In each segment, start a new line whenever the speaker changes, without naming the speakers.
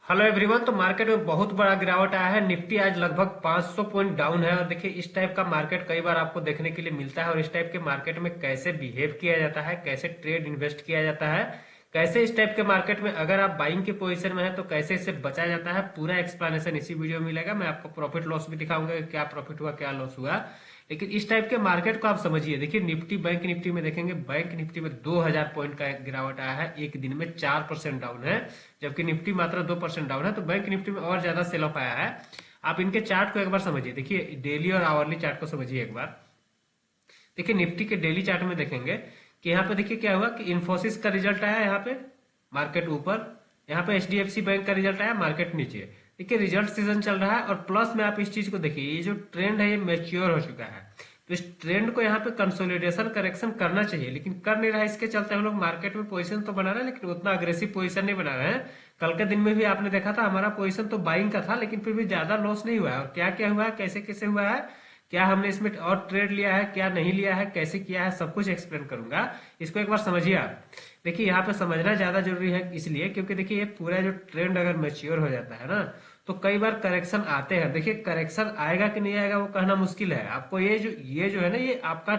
Hello everyone. तो market में बहुत बड़ा गिरावट आया है। निफ्टी आज लगभग 500 पॉइंट डाउन है। और देखिए, इस टाइप का मार्केट कई बार आपको देखने के लिए मिलता है। और इस टाइप के मार्केट में कैसे बिहेव किया जाता है, कैसे ट्रेड इन्वेस्ट किया जाता है, कैसे इस टाइप के मार्केट में अगर आप बाइंग की पोजीशन में है तो कैसे इससे बचा जाता है, पूरा एक्सप्लेनेशन इसी वीडियो में मिलेगा। मैं आपको प्रॉफिट लॉस भी दिखाऊंगा कि क्या प्रॉफिट हुआ, क्या लॉस हुआ। लेकिन इस टाइप के मार्केट को आप समझिए। देखिए, निफ्टी बैंक निफ्टी में देखेंगे, बैंक निफ्टी में 2000 पॉइंट का गिरावट आया है। एक दिन में 4% डाउन है, जबकि निफ्टी मात्र 2% डाउन है। तो बैंक निफ्टी में और ज्यादा सेल ऑफ आया है। आप इनके चार्ट को एक बार समझिए। देखिए, डेली और आवरली चार्ट को समझिए एक बार। देखिए, निफ्टी के डेली चार्ट में देखेंगे कि यहाँ पे देखिए क्या हुआ कि इन्फोसिस का रिजल्ट आया, यहाँ पे मार्केट ऊपर, यहाँ पे एचडीएफसी बैंक का रिजल्ट आया, मार्केट नीचे। देखिए, रिजल्ट सीजन चल रहा है। और प्लस में आप इस चीज को देखिए, ये जो ट्रेंड है ये मेच्योर हो चुका है। तो इस ट्रेंड को यहाँ पे कंसोलिडेशन करेक्शन करना चाहिए, लेकिन कर नहीं रहा है। इसके चलते हम लोग मार्केट में पोजीशन तो बना रहे हैं, लेकिन उतना अग्रेसिव पोजीशन नहीं बना रहे हैं। कल के दिन में भी आपने देखा था, हमारा पोजीशन तो बाइंग का था, लेकिन फिर भी ज्यादा लॉस नहीं हुआ है। और क्या क्या हुआ है, कैसे कैसे हुआ है, क्या हमने इसमें और ट्रेड लिया है, क्या नहीं लिया है, कैसे किया है, सब कुछ एक्सप्लेन करूंगा। इसको एक बार समझिए आप। देखिए, यहाँ पे समझना ज्यादा जरूरी है, इसलिए क्योंकि देखिए ये पूरा जो ट्रेंड अगर मेच्योर हो जाता है ना, तो कई बार करेक्शन आते हैं। देखिए, करेक्शन आएगा कि नहीं आएगा वो कहना मुश्किल है। आपको ये जो है ना, ये आपका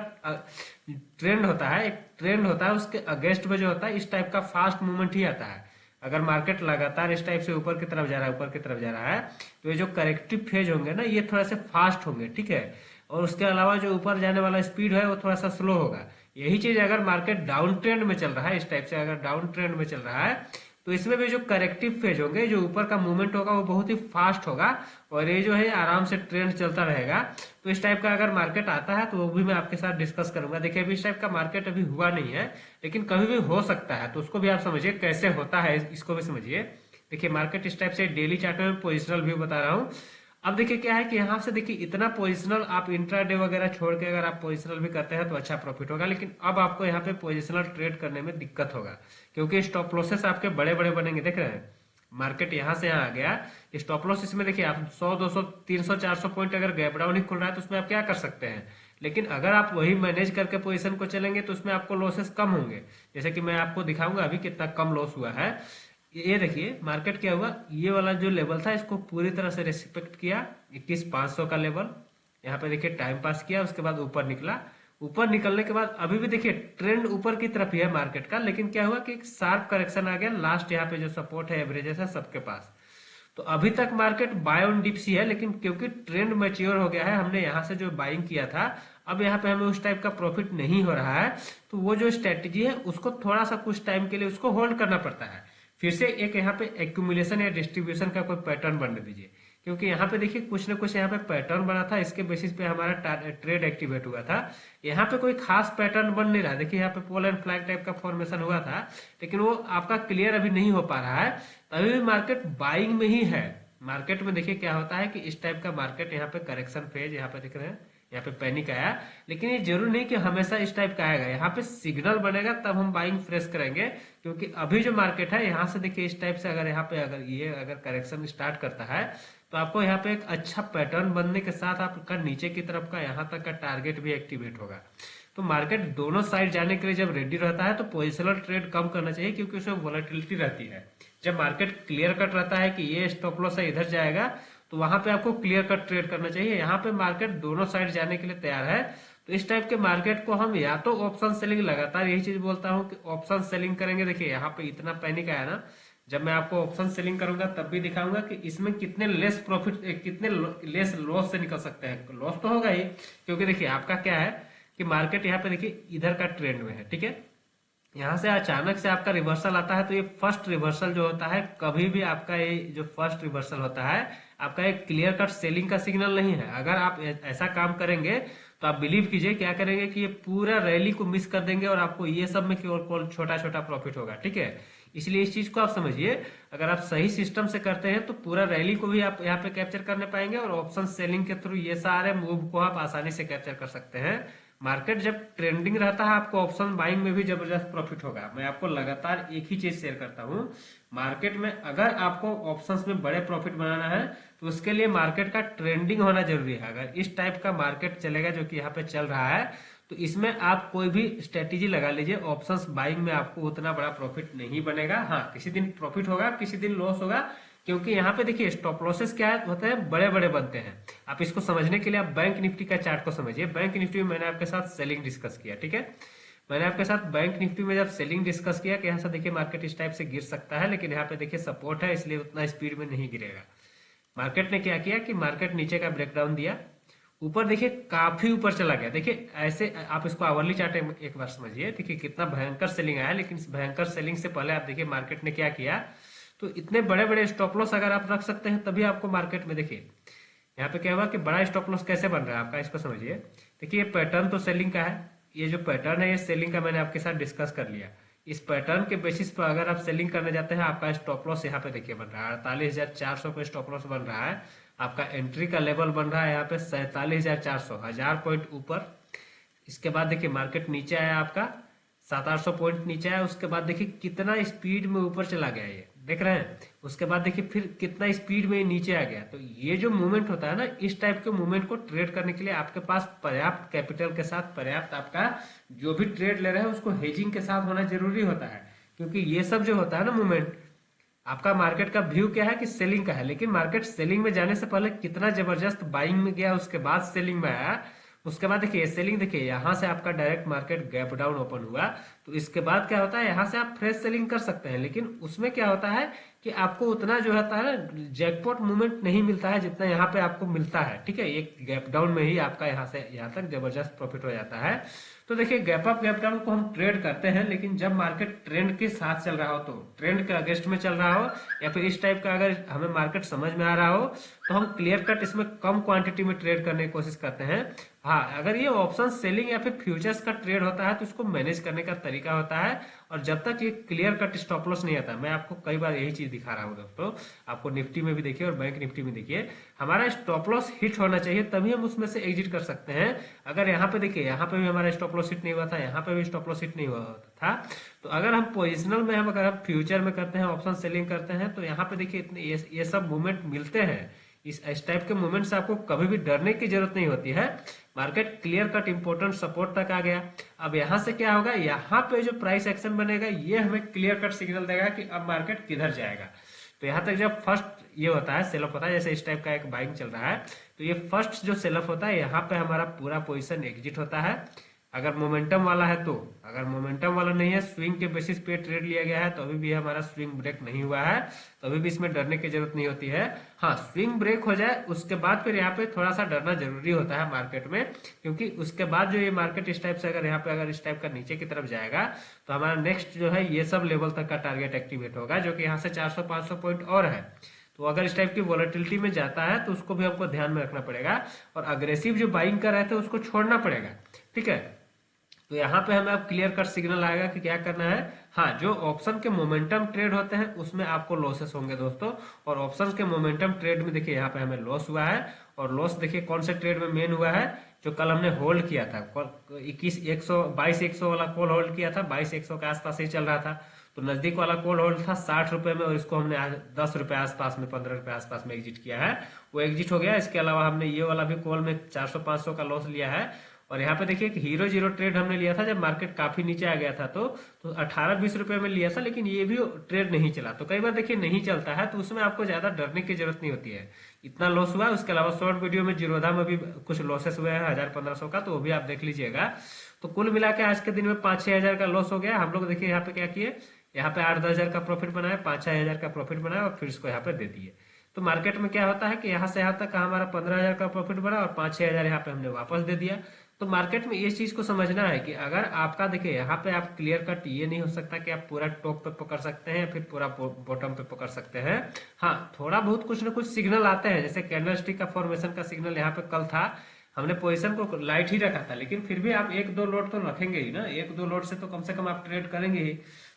ट्रेंड होता है, एक ट्रेंड होता है, उसके अगेंस्ट में जो होता है इस टाइप का फास्ट मूवमेंट ही आता है। अगर मार्केट लगातार इस टाइप से ऊपर की तरफ जा रहा है, ऊपर की तरफ जा रहा है, तो ये जो करेक्टिव फेज होंगे ना, ये थोड़ा से फास्ट होंगे, ठीक है। और उसके अलावा जो ऊपर जाने वाला स्पीड है वो थोड़ा सा स्लो होगा। यही चीज अगर मार्केट डाउन ट्रेंड में चल रहा है, इस टाइप से अगर डाउन ट्रेंड में चल रहा है, तो इसमें भी जो करेक्टिव फेज होंगे, जो ऊपर का मूवमेंट होगा वो बहुत ही फास्ट होगा। और ये जो है आराम से ट्रेंड चलता रहेगा। तो इस टाइप का अगर मार्केट आता है तो वो भी मैं आपके साथ डिस्कस करूंगा। देखिए, अभी इस टाइप का मार्केट अभी हुआ नहीं है, लेकिन कभी भी हो सकता है। तो उसको भी आप समझिए कैसे होता है, इसको भी समझिए। देखिए, मार्केट इस टाइप से डेली चार्ट में पोजिशनल व्यू बता रहा हूँ। अब देखिए क्या है कि यहाँ से देखिए इतना पोजिशनल आप इंट्राडे वगैरह छोड़ के अगर आप पोजिशनल भी करते हैं तो अच्छा प्रॉफिट होगा। लेकिन अब आपको यहाँ पे पोजिशनल ट्रेड करने में दिक्कत होगा, क्योंकि स्टॉप लॉसेस आपके बड़े बड़े बनेंगे। देख रहे हैं, मार्केट यहाँ से यहाँ आ गया, स्टॉप लॉस इसमें देखिए आप 100 200 300 400 पॉइंट अगर गैप डाउन ही खुल रहा है तो उसमें आप क्या कर सकते हैं। लेकिन अगर आप वही मैनेज करके पोजीशन को चलेंगे तो उसमें आपको लॉसेस कम होंगे। जैसे कि मैं आपको दिखाऊंगा अभी कितना कम लॉस हुआ है। ये देखिए, मार्केट क्या हुआ, ये वाला जो लेवल था इसको पूरी तरह से रेस्पेक्ट किया, 21,500 का लेवल। यहाँ पे देखिए टाइम पास किया, उसके बाद ऊपर निकला। ऊपर निकलने के बाद अभी भी देखिए ट्रेंड ऊपर की तरफ ही है मार्केट का, लेकिन क्या हुआ कि एक शार्प करेक्शन आ गया। लास्ट यहाँ पे जो सपोर्ट है, एवरेजेस है सबके पास। तो अभी तक मार्केट बाय ऑन डिप्स ही है, लेकिन क्योंकि ट्रेंड मैच्योर हो गया है, हमने यहाँ से जो बाइंग किया था, अब यहाँ पे हमें उस टाइप का प्रॉफिट नहीं हो रहा है। तो वो जो स्ट्रेटेजी है उसको थोड़ा सा कुछ टाइम के लिए उसको होल्ड करना पड़ता है। फिर से एक यहाँ पे एक्यूमुलेशन या डिस्ट्रीब्यूशन का कोई पैटर्न बनने दीजिए, क्योंकि यहाँ पे देखिए कुछ ना कुछ यहाँ पे पैटर्न बना था, इसके बेसिस पे हमारा ट्रेड एक्टिवेट हुआ था। यहाँ पे कोई खास पैटर्न बन नहीं रहा। देखिए, यहाँ पे पोल एंड फ्लैग टाइप का फॉर्मेशन हुआ था, लेकिन वो आपका क्लियर अभी नहीं हो पा रहा है। अभी भी मार्केट बाइंग में ही है। मार्केट में देखिए क्या होता है कि इस टाइप का मार्केट यहाँ पे करेक्शन फेज, यहाँ पे दिख रहे हैं, यहाँ पे पैनिक आया। लेकिन ये जरूर नहीं कि हमेशा इस टाइप का आएगा। यहाँ पे सिग्नल बनेगा तब हम बाइंग फ्रेश करेंगे, क्योंकि अभी जो मार्केट है यहाँ से देखिए इस टाइप से अगर यहाँ पे अगर करेक्शन स्टार्ट करता है, तो आपको यहाँ पे एक अच्छा पैटर्न बनने के साथ आपका नीचे की तरफ का यहाँ तक का टारगेट भी एक्टिवेट होगा। तो मार्केट दोनों साइड जाने के लिए जब रेडी रहता है तो पोजिशनल ट्रेड कम करना चाहिए, क्योंकि उसमें वोलेटिलिटी रहती है। जब मार्केट क्लियर कट रहता है कि ये स्टॉप लॉस है, इधर जाएगा, तो वहां पे आपको क्लियर कट ट्रेड करना चाहिए। यहाँ पे मार्केट दोनों साइड जाने के लिए तैयार है। तो इस टाइप के मार्केट को हम या तो ऑप्शन सेलिंग, लगातार यही चीज बोलता हूँ कि ऑप्शन सेलिंग करेंगे। देखिए, यहाँ पे इतना पैनिक आया ना, जब मैं आपको ऑप्शन सेलिंग करूंगा तब भी दिखाऊंगा कि इसमें कितने लेस प्रॉफिट, कितने लेस लॉस से निकल सकते हैं। लॉस तो होगा ही, क्योंकि देखिए आपका क्या है कि मार्केट यहाँ पे देखिए इधर का ट्रेंड में है, ठीक है। यहाँ से अचानक से आपका रिवर्सल आता है, तो ये फर्स्ट रिवर्सल जो होता है, कभी भी आपका ये जो फर्स्ट रिवर्सल होता है, आपका एक क्लियर कट सेलिंग का सिग्नल नहीं है। अगर आप ऐसा काम करेंगे तो आप बिलीव कीजिए क्या करेंगे कि ये पूरा रैली को मिस कर देंगे और आपको ये सब में केवल छोटा छोटा प्रॉफिट होगा, ठीक है। इसलिए इस चीज को आप समझिए। अगर आप सही सिस्टम से करते हैं तो पूरा रैली को भी आप यहाँ पे कैप्चर करने पाएंगे, और ऑप्शन सेलिंग के थ्रू ये सारे मूव को आप आसानी से कैप्चर कर सकते हैं। मार्केट जब ट्रेंडिंग रहता है, आपको ऑप्शन बाइंग में भी जबरदस्त प्रॉफिट होगा। मैं आपको लगातार एक ही चीज शेयर करता हूँ। मार्केट में अगर आपको ऑप्शंस में बड़े प्रॉफिट बनाना है तो उसके लिए मार्केट का ट्रेंडिंग होना जरूरी है। अगर इस टाइप का मार्केट चलेगा जो कि यहाँ पे चल रहा है, तो इसमें आप कोई भी स्ट्रेटेजी लगा लीजिए, ऑप्शंस बाइंग में आपको उतना बड़ा प्रॉफिट नहीं बनेगा। हाँ, किसी दिन प्रॉफिट होगा, किसी दिन लॉस होगा, क्योंकि यहाँ पे देखिए स्टॉप लॉसेस क्या होते हैं, बड़े बड़े बनते हैं। आप इसको समझने के लिए आप बैंक निफ्टी का चार्ट को समझिए। बैंक निफ्टी में मैंने आपके साथ सेलिंग डिस्कस किया, ठीक है। मैंने आपके साथ बैंक निफ्टी में जब सेलिंग डिस्कस किया कि यहाँ से देखिए मार्केट इस टाइप से गिर सकता है, लेकिन यहाँ पे देखिए सपोर्ट है, इसलिए उतना स्पीड में नहीं गिरेगा। मार्केट ने क्या किया कि मार्केट नीचे का ब्रेकडाउन दिया, ऊपर देखिए काफी ऊपर चला गया। देखिए ऐसे आप इसको आवरली चार्ट एक बार समझिए, देखिए कितना भयंकर सेलिंग आया। लेकिन इस भयंकर सेलिंग से पहले आप देखिए मार्केट ने क्या किया। तो इतने बड़े बड़े स्टॉप लॉस अगर आप रख सकते हैं तभी आपको मार्केट में देखिए यहाँ पे क्या हुआ कि बड़ा स्टॉप लॉस कैसे बन रहा है आपका, इसको समझिए। देखिए ये पैटर्न तो सेलिंग का है, ये जो पैटर्न है ये सेलिंग का मैंने आपके साथ डिस्कस कर लिया। इस पैटर्न के बेसिस पर अगर आप सेलिंग करने जाते हैं, आपका स्टॉप लॉस यहाँ पे देखिए बन रहा है 48,400 पे स्टॉप लॉस बन रहा है। आपका एंट्री का लेवल बन रहा है यहाँ पे 47,400, 1000 पॉइंट ऊपर। इसके बाद देखिए मार्केट नीचे आया आपका 700-800 पॉइंट नीचे आया। उसके बाद देखिए कितना स्पीड में ऊपर चला गया, ये देख रहे हैं। उसके बाद देखिए फिर कितना स्पीड में नीचे आ गया। तो ये जो मूवमेंट होता है ना, इस टाइप के मूवमेंट को ट्रेड करने के लिए आपके पास पर्याप्त कैपिटल के साथ पर्याप्त आपका जो भी ट्रेड ले रहे हैं उसको हेजिंग के साथ होना जरूरी होता है। क्योंकि ये सब जो होता है ना मूवमेंट, आपका मार्केट का व्यू क्या है कि सेलिंग का है, लेकिन मार्केट सेलिंग में जाने से पहले कितना जबरदस्त बाइंग में गया, उसके बाद सेलिंग में आया। उसके बाद देखिए सेलिंग, देखिए यहां से आपका direct market gap down open हुआ। तो इसके बाद क्या होता है, यहां से आप फ्रेश सेलिंग कर सकते हैं, लेकिन उसमें क्या होता है कि आपको उतना जो होता है ना जैकपॉट मूवमेंट नहीं मिलता है जितना यहाँ पे आपको मिलता है, ठीक है। एक गैप डाउन में ही आपका यहाँ से यहाँ तक जबरदस्त प्रॉफिट हो जाता है। तो देखिए गैप अप गैप डाउन को हम ट्रेड करते हैं, लेकिन जब मार्केट ट्रेंड के साथ चल रहा हो, तो ट्रेंड के अगेंस्ट में चल रहा हो, या फिर इस टाइप का अगर हमें मार्केट समझ में आ रहा हो, तो हम क्लियर कट इसमें कम क्वांटिटी में ट्रेड करने की कोशिश करते हैं। हाँ, अगर ये ऑप्शन सेलिंग या फिर फ्यूचर्स का ट्रेड होता है तो इसको मैनेज करने का तरीका होता है। और जब तक ये क्लियर कट स्टॉप लॉस नहीं आता, मैं आपको कई बार यही चीज दिखा रहा हूँ दोस्तों, आपको निफ्टी में भी देखिए और बैंक निफ्टी में देखिए, हमारा स्टॉप लॉस हिट होना चाहिए तभी हम उसमें से एग्जिट कर सकते हैं। अगर यहाँ पे देखिए, यहाँ पे भी हमारा स्टॉप लॉस हिट नहीं हुआ था, यहाँ पे भी स्टॉप लॉस हिट नहीं हुआ था। तो अगर हम पोजिशनल में अगर हम फ्यूचर में करते हैं, ऑप्शन सेलिंग करते हैं, तो यहाँ पे देखिए इतने ये सब मूवमेंट मिलते हैं। इस टाइप के मूवमेंट से आपको कभी भी डरने की जरूरत नहीं होती है। Market clear cut important support तक आ गया। अब यहां से क्या होगा, यहाँ पे जो प्राइस एक्शन बनेगा ये हमें क्लियर कट सिग्नल देगा कि अब मार्केट किधर जाएगा। तो यहाँ तक जब फर्स्ट ये होता है सेल ऑफ होता है, जैसे इस टाइप का एक बाइंग चल रहा है, तो ये फर्स्ट जो सेल ऑफ होता है यहाँ पे हमारा पूरा पोजीशन एग्जिट होता है। अगर मोमेंटम वाला है तो, अगर मोमेंटम वाला नहीं है, स्विंग के बेसिस पे ट्रेड लिया गया है, तो अभी भी हमारा स्विंग ब्रेक नहीं हुआ है, तो अभी भी इसमें डरने की जरूरत नहीं होती है। हाँ, स्विंग ब्रेक हो जाए उसके बाद फिर यहाँ पे थोड़ा सा डरना जरूरी होता है मार्केट में, क्योंकि उसके बाद जो ये मार्केट इस टाइप से अगर यहाँ पे अगर इस टाइप का नीचे की तरफ जाएगा, तो हमारा नेक्स्ट जो है ये सब लेवल तक का टारगेट एक्टिवेट होगा, जो कि यहाँ से 400-500 पॉइंट और है। तो अगर इस टाइप की वॉलेटिलिटी में जाता है तो उसको भी हमको ध्यान में रखना पड़ेगा, और अग्रेसिव जो बाइंग कर रहे थे उसको छोड़ना पड़ेगा, ठीक है। तो यहाँ पे हमें अब क्लियर कट सिग्नल आएगा कि क्या करना है। हाँ, जो ऑप्शन के मोमेंटम ट्रेड होते हैं उसमें आपको लॉसेस होंगे दोस्तों, और ऑप्शन के मोमेंटम ट्रेड में देखिए यहाँ पे हमें लॉस हुआ है। और लॉस देखिए कौन से ट्रेड में मेन हुआ है, जो कल हमने होल्ड किया था 22,100 वाला कॉल होल्ड किया था, 22,100 के आसपास ही चल रहा था। तो नजदीक वाला कॉल होल्ड था 60 रुपए में, और इसको हमने 10 रुपए आसपास में, 15 रुपए आसपास में एग्जिट किया है, वो एग्जिट हो गया। इसके अलावा हमने ये वाला भी कॉल में 400-500 का लॉस लिया है। और यहाँ पे देखिए हीरो जीरो ट्रेड हमने लिया था जब मार्केट काफी नीचे आ गया था, तो 18-20 रुपए में लिया था, लेकिन ये भी ट्रेड नहीं चला। तो कई बार देखिए नहीं चलता है, तो उसमें आपको ज्यादा डरने की जरूरत नहीं होती है। इतना लॉस हुआ, उसके अलावा शॉर्ट वीडियो में जीरोधा में भी कुछ लॉसेस हुए हैं 1000-1500 का, तो वो भी आप देख लीजिएगा। तो कुल मिला के आज के दिन में 5-6 हजार का लॉस हो गया। हम लोग देखिए यहाँ पे क्या किए, यहाँ पे 8-10 हजार का प्रॉफिट बनाया, 5-6 हजार का प्रॉफिट बनाया, और फिर इसको यहाँ पे दे दिए। तो मार्केट में क्या होता है कि यहाँ से यहाँ तक हमारा 15 हजार का प्रॉफिट बना, और 5-6 हजार यहाँ पे हमने वापस दे दिया। तो मार्केट में इस चीज को समझना है कि अगर आपका देखिए यहाँ पे आप क्लियर कट ये नहीं हो सकता कि आप पूरा टॉप पे पकड़ सकते हैं फिर पूरा बॉटम पे पकड़ सकते हैं। हाँ, थोड़ा बहुत कुछ ना कुछ सिग्नल आते हैं, जैसे कैंडल स्टिक का फॉर्मेशन का सिग्नल यहाँ पे कल था, हमने पोजीशन को लाइट ही रखा था, लेकिन फिर भी आप 1-2 लोड तो रखेंगे ही ना, 1-2 लोड से कम आप ट्रेड करेंगे ही।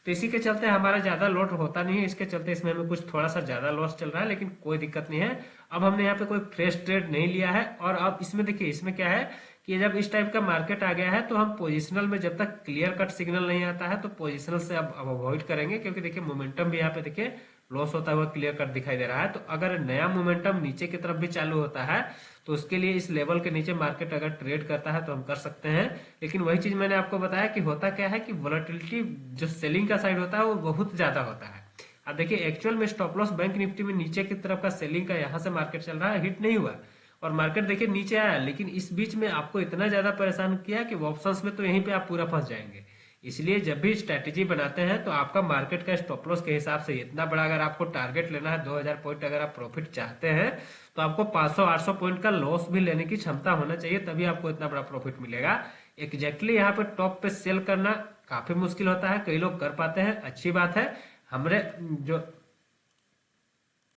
तो इसी के चलते हमारा ज्यादा लोड होता नहीं है, इसके चलते इसमें हमें कुछ थोड़ा सा ज्यादा लॉस चल रहा है, लेकिन कोई दिक्कत नहीं है। अब हमने यहाँ पे कोई फ्रेश ट्रेड नहीं लिया है। और अब इसमें देखिए, इसमें क्या है कि जब इस टाइप का मार्केट आ गया है तो हम पोजिशनल में जब तक क्लियर कट सिग्नल नहीं आता है तो पोजिशनल से अब अवॉइड करेंगे, क्योंकि देखिए मोमेंटम भी यहाँ पे देखिए लॉस होता हुआ क्लियर कट दिखाई दे रहा है। तो अगर नया मोमेंटम नीचे की तरफ भी चालू होता है तो उसके लिए इस लेवल के नीचे मार्केट अगर ट्रेड करता है तो हम कर सकते हैं। लेकिन वही चीज मैंने आपको बताया कि होता क्या है कि वोलेटिलिटी जो सेलिंग का साइड होता है वो बहुत ज्यादा होता है। अब देखिए एक्चुअल में स्टॉप लॉस बैंक निफ्टी में नीचे की तरफ का सेलिंग का यहाँ से मार्केट चल रहा है, हिट नहीं हुआ और मार्केट देखिए नीचे आया, लेकिन इस बीच में आपको इतना ज्यादा परेशान किया कि ऑप्शंस में तो यहीं पे आप पूरा फंस जाएंगे। इसलिए जब भी स्ट्रैटेजी बनाते हैं तो आपका मार्केट का स्टॉप लॉस के हिसाब से इतना बड़ा, अगर आपको टारगेट लेना है 2000 पॉइंट, अगर आप प्रॉफिट चाहते हैं तो आपको 500-800 पॉइंट का लॉस भी लेने की क्षमता होना चाहिए, तभी आपको इतना बड़ा प्रॉफिट मिलेगा। एग्जैक्टली यहाँ पे टॉप पे सेल करना काफी मुश्किल होता है, कई लोग कर पाते हैं, अच्छी बात है। हमरे जो